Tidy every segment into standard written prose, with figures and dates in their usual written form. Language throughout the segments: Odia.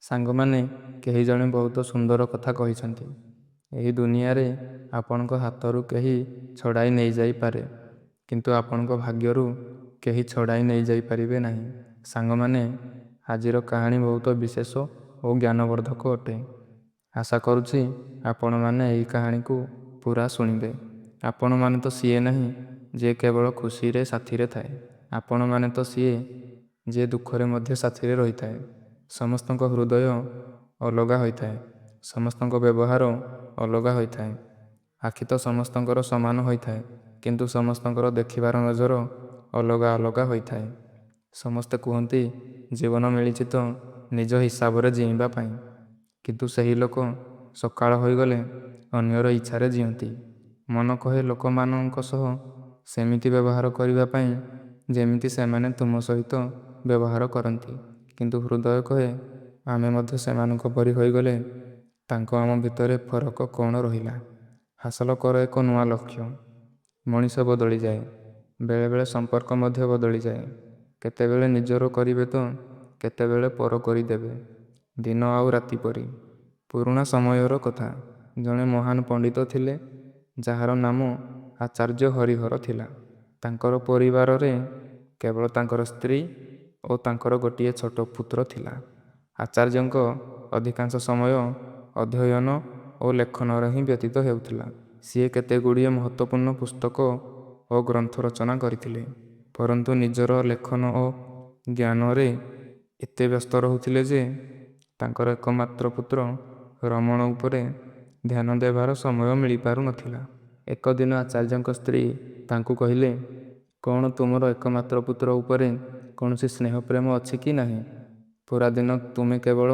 ସାଙ୍ଗମାନେ କେହି ଜଣେ ବହୁତ ସୁନ୍ଦର କଥା କହିଛନ୍ତି। ଏହି ଦୁନିଆରେ ଆପଣଙ୍କ ହାତରୁ କେହି ଛଡ଼ାଇ ନେଇଯାଇପାରେ, କିନ୍ତୁ ଆପଣଙ୍କ ଭାଗ୍ୟରୁ କେହି ଛଡ଼ାଇ ନେଇଯାଇପାରିବେ ନାହିଁ। ସାଙ୍ଗମାନେ, ଆଜିର କାହାଣୀ ବହୁତ ବିଶେଷ ଓ ଜ୍ଞାନବର୍ଦ୍ଧକ ଅଟେ। ଆଶା କରୁଛି ଆପଣମାନେ ଏହି କାହାଣୀକୁ ପୁରା ଶୁଣିବେ। ଆପଣମାନେ ତ ସିଏ ନାହିଁ ଯିଏ କେବଳ ଖୁସିରେ ସାଥିରେ ଥାଏ। ଆପଣମାନେ ତ ସିଏ ଯିଏ ଦୁଃଖରେ ମଧ୍ୟ ସାଥିରେ ରହିଥାଏ। ସମସ୍ତଙ୍କ ହୃଦୟ ଅଲଗା ହୋଇଥାଏ, ସମସ୍ତଙ୍କ ବ୍ୟବହାର ଅଲଗା ହୋଇଥାଏ। ଆଖି ତ ସମସ୍ତଙ୍କର ସମାନ ହୋଇଥାଏ, କିନ୍ତୁ ସମସ୍ତଙ୍କର ଦେଖିବାର ନଜର ଅଲଗା ଅଲଗା ହୋଇଥାଏ। ସମସ୍ତେ କୁହନ୍ତି ଜୀବନ ମିଳିଛି ତ ନିଜ ହିସାବରେ ଜୀଇଁବା ପାଇଁ, କିନ୍ତୁ ସେହି ଲୋକ ସକାଳ ହୋଇଗଲେ ଅନ୍ୟର ଇଚ୍ଛାରେ ଜିଅନ୍ତି। ମନ କହେ ଲୋକମାନଙ୍କ ସହ ସେମିତି ବ୍ୟବହାର କରିବା ପାଇଁ ଯେମିତି ସେମାନେ ତୁମ ସହିତ ବ୍ୟବହାର କରନ୍ତି, କିନ୍ତୁ ହୃଦୟ କହେ ଆମେ ମଧ୍ୟ ସେମାନଙ୍କ ପରି ହୋଇଗଲେ ତାଙ୍କ ଆମ ଭିତରେ ଫରକ କ'ଣ ରହିଲା? ହାସଲ କର ଏକ ନୂଆ ଲକ୍ଷ୍ୟ। ମଣିଷ ବଦଳିଯାଏ, ବେଳେବେଳେ ସମ୍ପର୍କ ମଧ୍ୟ ବଦଳିଯାଏ। କେତେବେଳେ ନିଜର କରିବେ ତ କେତେବେଳେ ପର କରିଦେବେ। ଦିନ ଆଉ ରାତି ପରି। ପୁରୁଣା ସମୟର କଥା। ଜଣେ ମହାନ ପଣ୍ଡିତ ଥିଲେ, ଯାହାର ନାମ ଆଚାର୍ଯ୍ୟ ହରିହର ଥିଲା। ତାଙ୍କର ପରିବାରରେ କେବଳ ତାଙ୍କର ସ୍ତ୍ରୀ ଓ ତାଙ୍କର ଗୋଟିଏ ଛୋଟ ପୁତ୍ର ଥିଲା। ଆଚାର୍ଯ୍ୟଙ୍କ ଅଧିକାଂଶ ସମୟ ଅଧ୍ୟୟନ ଓ ଲେଖନରେ ହିଁ ବ୍ୟତୀତ ହେଉଥିଲା। ସିଏ କେତେଗୁଡ଼ିଏ ମହତ୍ତ୍ୱପୂର୍ଣ୍ଣ ପୁସ୍ତକ ଓ ଗ୍ରନ୍ଥ ରଚନା କରିଥିଲେ, ପରନ୍ତୁ ନିଜର ଲେଖନ ଓ ଜ୍ଞାନରେ ଏତେ ବ୍ୟସ୍ତ ରହୁଥିଲେ ଯେ ତାଙ୍କର ଏକମାତ୍ର ପୁତ୍ର ରମଣ ଉପରେ ଧ୍ୟାନ ଦେବାର ସମୟ ମିଳିପାରୁନଥିଲା। ଏକ ଦିନ ଆଚାର୍ଯ୍ୟଙ୍କ ସ୍ତ୍ରୀ ତାଙ୍କୁ କହିଲେ, କ'ଣ ତୁମର ଏକମାତ୍ର ପୁତ୍ର ଉପରେ କୌଣସି ସ୍ନେହ ପ୍ରେମ ଅଛି କି ନାହିଁ? ପୁରା ଦିନ ତୁମେ କେବଳ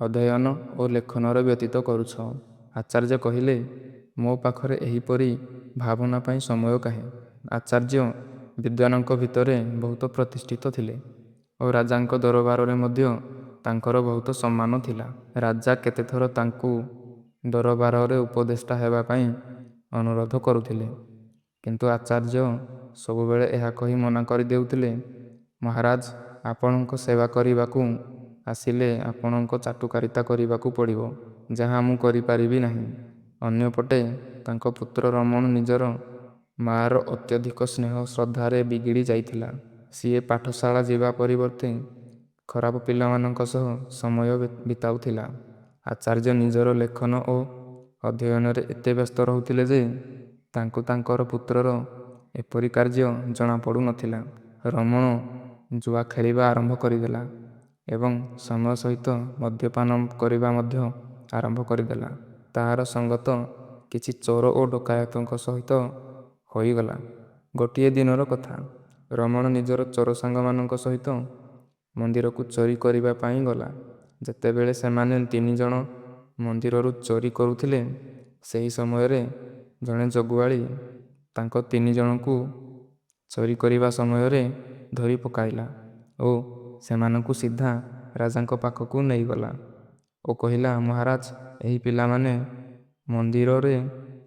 ଅଧ୍ୟୟନ ଓ ଲେଖନରେ ବ୍ୟତୀତ କରୁଛ। ଆଚାର୍ଯ୍ୟ କହିଲେ, ମୋ ପାଖରେ ଏହିପରି ଭାବନା ପାଇଁ ସମୟ କାହିଁ? ଆଚାର୍ଯ୍ୟ ବିଦ୍ୱାନଙ୍କ ଭିତରେ ବହୁତ ପ୍ରତିଷ୍ଠିତ ଥିଲେ ଓ ରାଜାଙ୍କ ଦରବାରରେ ମଧ୍ୟ ତାଙ୍କର ବହୁତ ସମ୍ମାନ ଥିଲା। ରାଜା କେତେଥର ତାଙ୍କୁ ଦରବାରରେ ଉପଦେଷ୍ଟା ହେବା ପାଇଁ ଅନୁରୋଧ କରୁଥିଲେ, କିନ୍ତୁ ଆଚାର୍ଯ୍ୟ ସବୁବେଳେ ଏହା କହି ମନା କରିଦେଉଥିଲେ, ମହାରାଜ, ଆପଣଙ୍କ ସେବା କରିବାକୁ ଆସିଲେ ଆପଣଙ୍କ ଚାଟୁକାରିତା କରିବାକୁ ପଡ଼ିବ, ଯାହା ମୁଁ କରିପାରିବି ନାହିଁ। ଅନ୍ୟପଟେ ତାଙ୍କ ପୁତ୍ର ରମଣ ନିଜର ମାଆର ଅତ୍ୟଧିକ ସ୍ନେହ ଶ୍ରଦ୍ଧାରେ ବିଗିଡ଼ି ଯାଇଥିଲା। ସିଏ ପାଠଶାଳା ଯିବା ପରିବର୍ତ୍ତେ ଖରାପ ପିଲାମାନଙ୍କ ସହ ସମୟ ବିତାଉଥିଲା। ଆଚାର୍ଯ୍ୟ ନିଜର ଲେଖନ ଓ ଅଧ୍ୟୟନରେ ଏତେ ବ୍ୟସ୍ତ ରହୁଥିଲେ ଯେ ତାଙ୍କୁ ତାଙ୍କର ପୁତ୍ରର ଏପରି କାର୍ଯ୍ୟ ଜଣାପଡ଼ୁନଥିଲା। ରମଣ ଜୁଆ ଖେଳିବା ଆରମ୍ଭ କରିଦେଲା ଏବଂ ସମୟ ସହିତ ମଦ୍ୟପାନ କରିବା ମଧ୍ୟ ଆରମ୍ଭ କରିଦେଲା। ତାହାର ସଙ୍ଗତ କିଛି ଚୋର ଓ ଡକାୟତଙ୍କ ସହିତ ହୋଇଗଲା। ଗୋଟିଏ ଦିନର କଥା। ରମଣ ନିଜର ଚୋର ସାଙ୍ଗମାନଙ୍କ ସହିତ ମନ୍ଦିରକୁ ଚୋରି କରିବା ପାଇଁ ଗଲା। ଯେତେବେଳେ ସେମାନେ ତିନି ଜଣ ମନ୍ଦିରରୁ ଚୋରି କରୁଥିଲେ, ସେହି ସମୟରେ ଜଣେ ଜଗୁଆଳି ତାଙ୍କ ତିନି ଜଣଙ୍କୁ ଚୋରି କରିବା ସମୟରେ ଧରି ପକାଇଲା ଓ ସେମାନଙ୍କୁ ସିଧା ରାଜାଙ୍କ ପାଖକୁ ନେଇଗଲା ଓ କହିଲା, ମହାରାଜ, ଏହି ପିଲାମାନେ ମନ୍ଦିରରେ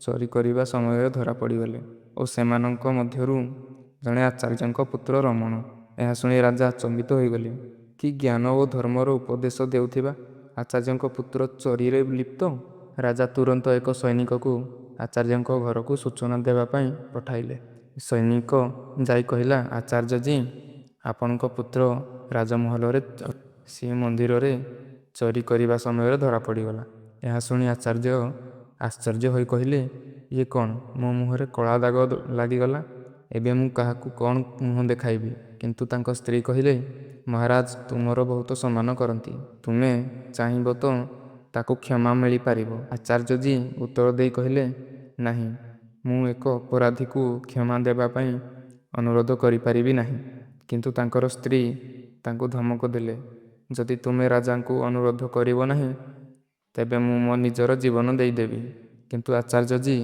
ଚୋରି କରିବା ସମୟରେ ଧରା ପଡ଼ିଗଲେ ଓ ସେମାନଙ୍କ ମଧ୍ୟରୁ ଜଣେ ଆଚାର୍ଯ୍ୟଙ୍କ ପୁତ୍ର ରମଣ। ଏହା ଶୁଣି ରାଜା ଆଚମ୍ବିତ ହୋଇଗଲେ। କି ଜ୍ଞାନ ଓ ଧର୍ମର ଉପଦେଶ ଦେଉଥିବା ଆଚାର୍ଯ୍ୟଙ୍କ ପୁତ୍ର ଚୋରିରେ ଲିପ୍ତ? ରାଜା ତୁରନ୍ତ ଏକ ସୈନିକକୁ ଆଚାର୍ଯ୍ୟଙ୍କ ଘରକୁ ସୂଚନା ଦେବା ପାଇଁ ପଠାଇଲେ। ସୈନିକ ଯାଇ କହିଲା, ଆଚାର୍ଯ୍ୟଜୀ, ଆପଣଙ୍କ ପୁତ୍ର ରାଜମହଲରେ ସିଏ ମନ୍ଦିରରେ ଚୋରି କରିବା ସମୟରେ ଧରା ପଡ଼ିଗଲା। ଏହା ଶୁଣି ଆଚାର୍ଯ୍ୟ ଆଶ୍ଚର୍ଯ୍ୟ ହୋଇ କହିଲେ, ଇଏ କ'ଣ? ମୋ ମୁହଁରେ କଳା ଦାଗ ଲାଗିଗଲା। ଏବେ ମୁଁ କାହାକୁ କ'ଣ ମୁହଁ ଦେଖାଇବି? କିନ୍ତୁ ତାଙ୍କ ସ୍ତ୍ରୀ କହିଲେ, ମହାରାଜ ତୁମର ବହୁତ ସମ୍ମାନ କରନ୍ତି। ତୁମେ ଚାହିଁବ ତ ତାକୁ କ୍ଷମା ମିଳିପାରିବ। ଆଚାର୍ଯ୍ୟଜୀ ଉତ୍ତର ଦେଇ କହିଲେ, ନାହିଁ, ମୁଁ ଏକ ଅପରାଧୀକୁ କ୍ଷମା ଦେବା ପାଇଁ ଅନୁରୋଧ କରିପାରିବି ନାହିଁ। କିନ୍ତୁ ତାଙ୍କର ସ୍ତ୍ରୀ ତାଙ୍କୁ ଧମକ ଦେଲେ, ଯଦି ତୁମେ ରାଜାଙ୍କୁ ଅନୁରୋଧ କରିବ ନାହିଁ, ତେବେ ମୁଁ ମୋ ନିଜର ଜୀବନ ଦେଇଦେବି। କିନ୍ତୁ ଆଚାର୍ଯ୍ୟଜୀ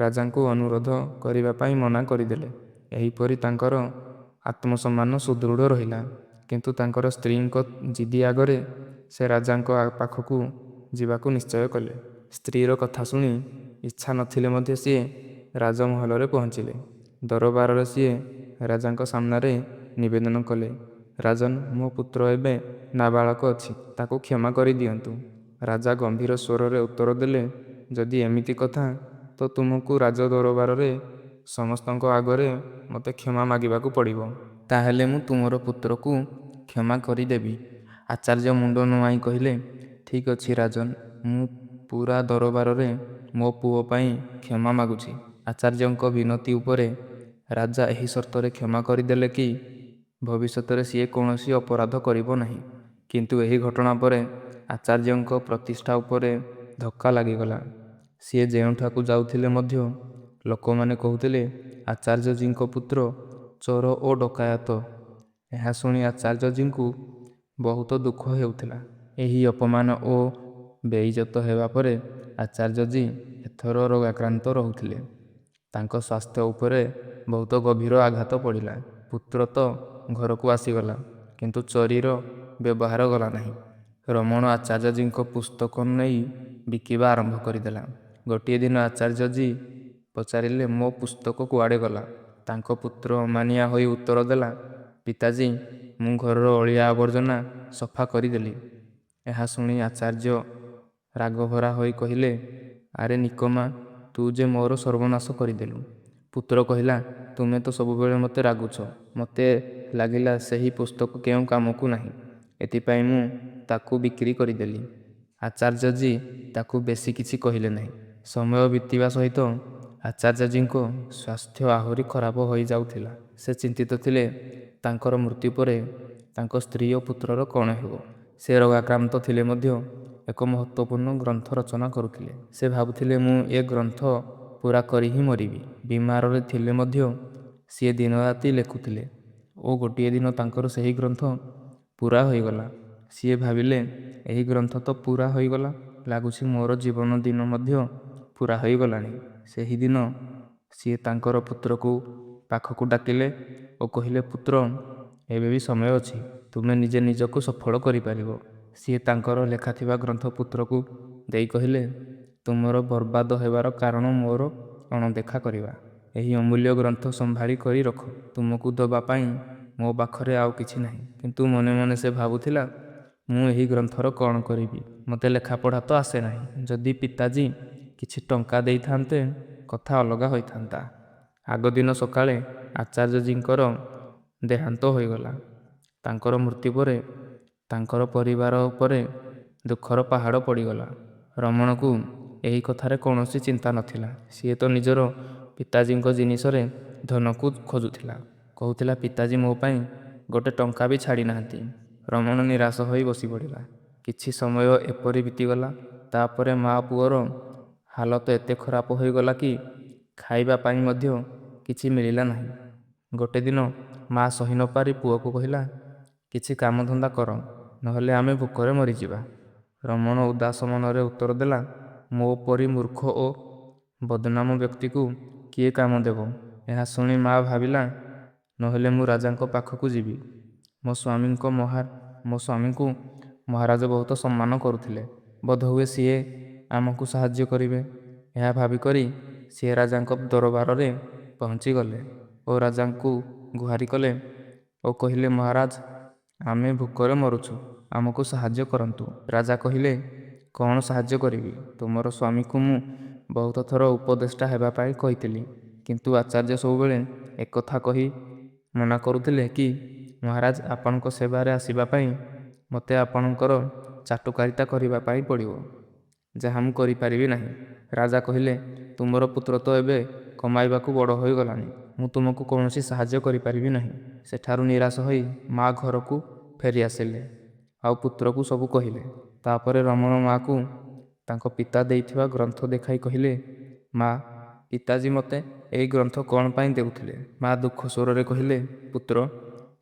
ରାଜାଙ୍କୁ ଅନୁରୋଧ କରିବା ପାଇଁ ମନା କରିଦେଲେ। ଏହିପରି ତାଙ୍କର ଆତ୍ମସମ୍ମାନ ସୁଦୃଢ଼ ରହିଲା। କିନ୍ତୁ ତାଙ୍କର ସ୍ତ୍ରୀଙ୍କ ଜିଦି ଆଗରେ ସେ ରାଜାଙ୍କ ପାଖକୁ ଯିବାକୁ ନିଶ୍ଚୟ କଲେ। ସ୍ତ୍ରୀର କଥା ଶୁଣି ଇଚ୍ଛା ନଥିଲେ ମଧ୍ୟ ସିଏ ରାଜମହଲରେ ପହଞ୍ଚିଲେ। ଦରବାରରେ ସିଏ ରାଜାଙ୍କ ସାମ୍ନାରେ ନିବେଦନ କଲେ, ରାଜନ, ମୋ ପୁତ୍ର ଏବେ ନାବାଳକ ଅଛି, ତାକୁ କ୍ଷମା କରିଦିଅନ୍ତୁ। ରାଜା ଗମ୍ଭୀର ସ୍ୱରରେ ଉତ୍ତର ଦେଲେ, ଯଦି ଏମିତି କଥା ତ ତୁମକୁ ରାଜଦରବାରରେ ସମସ୍ତଙ୍କ ଆଗରେ ମୋତେ କ୍ଷମା ମାଗିବାକୁ ପଡ଼ିବ। ତାହେଲେ ମୁଁ ତୁମର ପୁତ୍ରକୁ କ୍ଷମା କରିଦେବି। ଆଚାର୍ଯ୍ୟ ମୁଣ୍ଡ ନୁଆଁଇ କହିଲେ, ଠିକ୍ ଅଛି ରାଜନ, ମୁଁ ପୂରା ଦରବାରରେ ମୋ ପୁଅ ପାଇଁ କ୍ଷମା ମାଗୁଛି। ଆଚାର୍ଯ୍ୟଙ୍କ ବିନତି ଉପରେ ରାଜା ଏହି ସର୍ତ୍ତରେ କ୍ଷମା କରିଦେଲେ କି ଭବିଷ୍ୟତରେ ସିଏ କୌଣସି ଅପରାଧ କରିବ ନାହିଁ। କିନ୍ତୁ ଏହି ଘଟଣା ପରେ ଆଚାର୍ଯ୍ୟଙ୍କ ପ୍ରତିଷ୍ଠା ଉପରେ ଧକ୍କା ଲାଗିଗଲା। ସିଏ ଯେଉଁଠାକୁ ଯାଉଥିଲେ ମଧ୍ୟ ଲୋକମାନେ କହୁଥିଲେ, ଆଚାର୍ଯ୍ୟଜୀଙ୍କ ପୁତ୍ର ଚୋର ଓ ଡକାୟତ। ଏହା ଶୁଣି ଆଚାର୍ଯ୍ୟଜୀଙ୍କୁ ବହୁତ ଦୁଃଖ ହେଉଥିଲା। ଏହି ଅପମାନ ଓ ବେଇଜ୍ଜତ ହେବା ପରେ ଆଚାର୍ଯ୍ୟଜୀ ଏଥର ରୋଗାକ୍ରାନ୍ତ ରହୁଥିଲେ। ତାଙ୍କ ସ୍ୱାସ୍ଥ୍ୟ ଉପରେ ବହୁତ ଗଭୀର ଆଘାତ ପଡ଼ିଲା। ପୁତ୍ର ତ ଘରକୁ ଆସିଗଲା, କିନ୍ତୁ ଚୋରିର ବ୍ୟବହାର ଗଲା ନାହିଁ। ରମଣ ଆଚାର୍ଯ୍ୟଜୀଙ୍କ ପୁସ୍ତକ ନେଇ ବିକିବା ଆରମ୍ଭ କରିଦେଲା। ଗୋଟିଏ ଦିନ ଆଚାର୍ଯ୍ୟଜୀ ପଚାରିଲେ, ମୋ ପୁସ୍ତକ କୁଆଡ଼େ ଗଲା? ତାଙ୍କ ପୁତ୍ର ଅମାନିଆ ହୋଇ ଉତ୍ତର ଦେଲା, ପିତାଜୀ, ମୁଁ ଘରର ଅଳିଆ ଆବର୍ଜନା ସଫା କରିଦେଲି। ଏହା ଶୁଣି ଆଚାର୍ଯ୍ୟ ରାଗଭରା ହୋଇ କହିଲେ, ଆରେ ନିକମା, ତୁ ଯେ ମୋର ସର୍ବନାଶ କରିଦେଲୁ। ପୁତ୍ର କହିଲା, ତୁମେ ତ ସବୁବେଳେ ମୋତେ ରାଗୁଛ। ମୋତେ ଲାଗିଲା ସେହି ପୁସ୍ତକ କେଉଁ କାମକୁ ନାହିଁ, ଏଥିପାଇଁ ମୁଁ ତାକୁ ବିକ୍ରି କରିଦେଲି। ଆଚାର୍ଯ୍ୟଜୀ ତାକୁ ବେଶୀ କିଛି କହିଲେ ନାହିଁ। ସମୟ ବିତିବା ସହିତ ଆଚାର୍ଯ୍ୟଜୀଙ୍କ ସ୍ୱାସ୍ଥ୍ୟ ଆହୁରି ଖରାପ ହୋଇଯାଉଥିଲା। ସେ ଚିନ୍ତିତ ଥିଲେ, ତାଙ୍କର ମୃତ୍ୟୁ ପରେ ତାଙ୍କ ସ୍ତ୍ରୀ ଓ ପୁତ୍ରର କ'ଣ ହେବ। ସେ ରୋଗାକ୍ରାନ୍ତ ଥିଲେ ମଧ୍ୟ ଏକ ମହତ୍ତ୍ୱପୂର୍ଣ୍ଣ ଗ୍ରନ୍ଥ ରଚନା କରୁଥିଲେ। ସେ ଭାବୁଥିଲେ, ମୁଁ ଏ ଗ୍ରନ୍ଥ ପୂରା କରି ହିଁ ମରିବି। ବିମାରରେ ଥିଲେ ମଧ୍ୟ ସିଏ ଦିନରାତି ଲେଖୁଥିଲେ ଓ ଗୋଟିଏ ଦିନ ତାଙ୍କର ସେହି ଗ୍ରନ୍ଥ ପୂରା ହୋଇଗଲା। ସିଏ ଭାବିଲେ, ଏହି ଗ୍ରନ୍ଥ ତ ପୂରା ହୋଇଗଲା, ଲାଗୁଛି ମୋର ଜୀବନ ଦିନ ମଧ୍ୟ ପୂରା ହୋଇଗଲାଣି। ସେହିଦିନ ସିଏ ତାଙ୍କର ପୁତ୍ରକୁ ପାଖକୁ ଡାକିଲେ ଓ କହିଲେ, ପୁତ୍ର, ଏବେ ବି ସମୟ ଅଛି, ତୁମେ ନିଜେ ନିଜକୁ ସଫଳ କରିପାରିବ। ସିଏ ତାଙ୍କର ଲେଖାଥିବା ଗ୍ରନ୍ଥ ପୁତ୍ରକୁ ଦେଇ କହିଲେ, ତୁମର ବର୍ବାଦ ହେବାର କାରଣ ମୋର ଅଣଦେଖା କରିବା। ଏହି ଅମୂଲ୍ୟ ଗ୍ରନ୍ଥ ସମ୍ଭାଳି କରି ରଖ। ତୁମକୁ ଦେବା ପାଇଁ ମୋ ପାଖରେ ଆଉ କିଛି ନାହିଁ। କିନ୍ତୁ ମନେ ମନେ ସେ ଭାବୁଥିଲା, ମୁଁ ଏହି ଗ୍ରନ୍ଥର କ'ଣ କରିବି? ମୋତେ ଲେଖାପଢ଼ା ତ ଆସେ ନାହିଁ। ଯଦି ପିତାଜୀ କିଛି ଟଙ୍କା ଦେଇଥାନ୍ତେ କଥା ଅଲଗା ହୋଇଥାନ୍ତା। ଆଗ ଦିନ ସକାଳେ ଆଚାର୍ଯ୍ୟଜୀଙ୍କର ଦେହାନ୍ତ ହୋଇଗଲା। ତାଙ୍କର ମୃତ୍ୟୁ ପରେ ତାଙ୍କର ପରିବାର ଉପରେ ଦୁଃଖର ପାହାଡ଼ ପଡ଼ିଗଲା। ରମଣକୁ ଏହି କଥାରେ କୌଣସି ଚିନ୍ତା ନଥିଲା। ସିଏ ତ ନିଜର ପିତାଜୀଙ୍କ ଜିନିଷରେ ଧନକୁ ଖୋଜୁଥିଲା। କହୁଥିଲା, ପିତାଜୀ ମୋ ପାଇଁ ଗୋଟେ ଟଙ୍କା ବି ଛାଡ଼ି ନାହାନ୍ତି। ରମଣ ନିରାଶ ହୋଇ ବସିପଡ଼ିଲା। କିଛି ସମୟ ଏପରି ବିତିଗଲା। ତାପରେ ମା ପୁଅର ହାଲତ ଏତେ ଖରାପ ହୋଇଗଲା କି ଖାଇବା ପାଇଁ ମଧ୍ୟ କିଛି ମିଳିଲା ନାହିଁ। ଗୋଟେ ଦିନ ମା ସହି ନପାରି ପୁଅକୁ କହିଲା, କିଛି କାମଧନ୍ଦା କର, ନହେଲେ ଆମେ ଭୋକରେ ମରିଯିବା। ରମଣ ଉଦାସ ମନରେ ଉତ୍ତର ଦେଲା, ମୋ ପରି ମୂର୍ଖ ଓ ବଦନାମ ବ୍ୟକ୍ତିକୁ କିଏ କାମ ଦେବ? ଏହା ଶୁଣି ମା ଭାବିଲା, ନହେଲେ ମୁଁ ରାଜାଙ୍କ ପାଖକୁ ଯିବି। ମୋ ସ୍ୱାମୀଙ୍କୁ ମହାରାଜ ବହୁତ ସମ୍ମାନ କରୁଥିଲେ। ବୋଧହୁଏ ସିଏ ଆମକୁ ସାହାଯ୍ୟ କରିବେ। ଏହା ଭାବିକରି ସିଏ ରାଜାଙ୍କ ଦରବାରରେ ପହଞ୍ଚିଗଲେ ଓ ରାଜାଙ୍କୁ ଗୁହାରି କଲେ ଓ କହିଲେ, ମହାରାଜ, ଆମେ ଭୋକରେ ମରୁଛୁ, ଆମକୁ ସାହାଯ୍ୟ କରନ୍ତୁ। ରାଜା କହିଲେ, କ'ଣ ସାହାଯ୍ୟ କରିବି? ତୁମର ସ୍ୱାମୀଙ୍କୁ ମୁଁ ବହୁତ ଥର ଉପଦେଷ୍ଟା ହେବା ପାଇଁ କହିଥିଲି, କିନ୍ତୁ ଆଚାର୍ଯ୍ୟ ସବୁବେଳେ ଏକଥା କହି ମନା କରୁଥିଲେ କି, ମହାରାଜ, ଆପଣଙ୍କ ସେବାରେ ଆସିବା ପାଇଁ ମୋତେ ଆପଣଙ୍କର ଚାଟୁକାରିତା କରିବା ପାଇଁ ପଡ଼ିବ, ଯାହା ମୁଁ କରିପାରିବି ନାହିଁ। ରାଜା କହିଲେ, ତୁମର ପୁତ୍ର ତ ଏବେ କମାଇବାକୁ ବଡ଼ ହୋଇଗଲାଣି, ମୁଁ ତୁମକୁ କୌଣସି ସାହାଯ୍ୟ କରିପାରିବି ନାହିଁ। ସେଠାରୁ ନିରାଶ ହୋଇ ମା ଘରକୁ ଫେରି ଆସିଲେ ଆଉ ପୁତ୍ରକୁ ସବୁ କହିଲେ। ତାପରେ ରମଣ ମାକୁ ତାଙ୍କ ପିତା ଦେଇଥିବା ଗ୍ରନ୍ଥ ଦେଖାଇ କହିଲେ, ମା, ପିତାଜୀ ମୋତେ ଏହି ଗ୍ରନ୍ଥ କ'ଣ ପାଇଁ ଦେଉଥିଲେ? ମା ଦୁଃଖ ସ୍ୱରରେ କହିଲେ, ପୁତ୍ର,